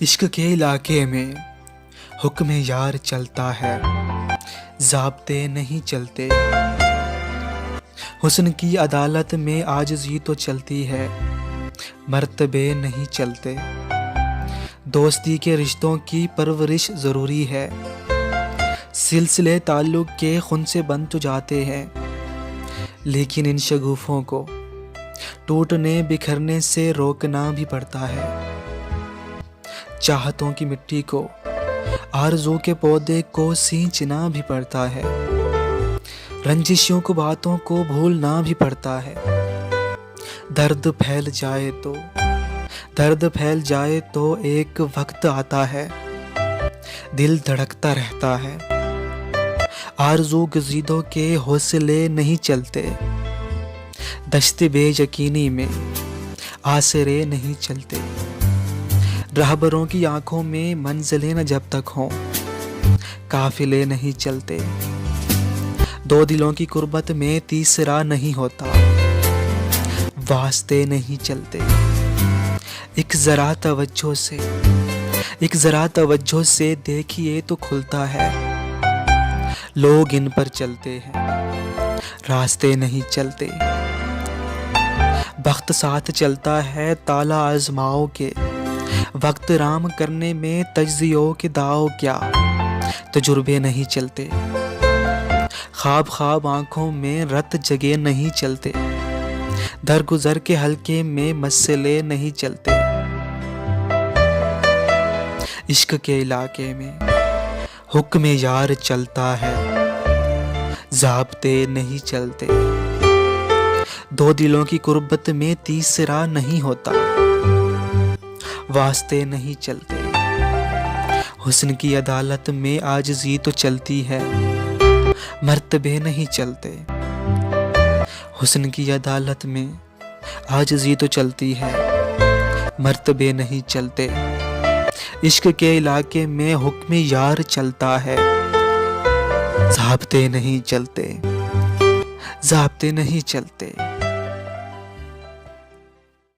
इश्क के इलाके में हुक्म यार चलता है, ज़ाब्ते नहीं चलते। हुस्न की अदालत में आजिज़ी तो चलती है, मर्तबे नहीं चलते। दोस्ती के रिश्तों की परवरिश ज़रूरी है, सिलसिले ताल्लुक़ के खुन से बन तो जाते हैं, लेकिन इन शगुफ़ों को टूटने बिखरने से रोकना भी पड़ता है। चाहतों की मिट्टी को, आरज़ू के पौधे को सींचना भी पड़ता है। रंजिशों को, बातों को भूलना भी पड़ता है। दर्द फैल जाए तो एक वक्त आता है, दिल धड़कता रहता है। आरज़ू गज़ीदों के हौसले नहीं चलते, दश्त बेयकीनी में आसरे नहीं चलते। रहबरों की आंखों में मंजिलें न जब तक हों, काफिले नहीं चलते। दो दिलों की कुर्बत में तीसरा नहीं होता, वास्ते नहीं चलते। एक ज़रा तवज्जो से देखिए तो खुलता है, लोग इन पर चलते हैं, रास्ते नहीं चलते। वक्त साथ चलता है ताला आज़माओ के, वक्त राम करने में तज्ज़ियों के दाव क्या, तजुर्बे नहीं चलते। ख्वाब आंखों में रत जगे नहीं चलते, दरगुजर के हल्के में मसले नहीं चलते। इश्क के इलाके में हुक्म यार चलता है, ज़ाब्ते नहीं चलते। दो दिलों की कुर्बत में तीसरा नहीं होता, वास्ते नहीं चलते। हुस्न की अदालत में आजिज़ी तो चलती है, मर्तबे नहीं चलते। हुस्न की अदालत में आजिज़ी तो चलती है, मर्तबे नहीं चलते। इश्क के इलाके में हुक्म यार चलता है, ज़ाब्ते नहीं चलते।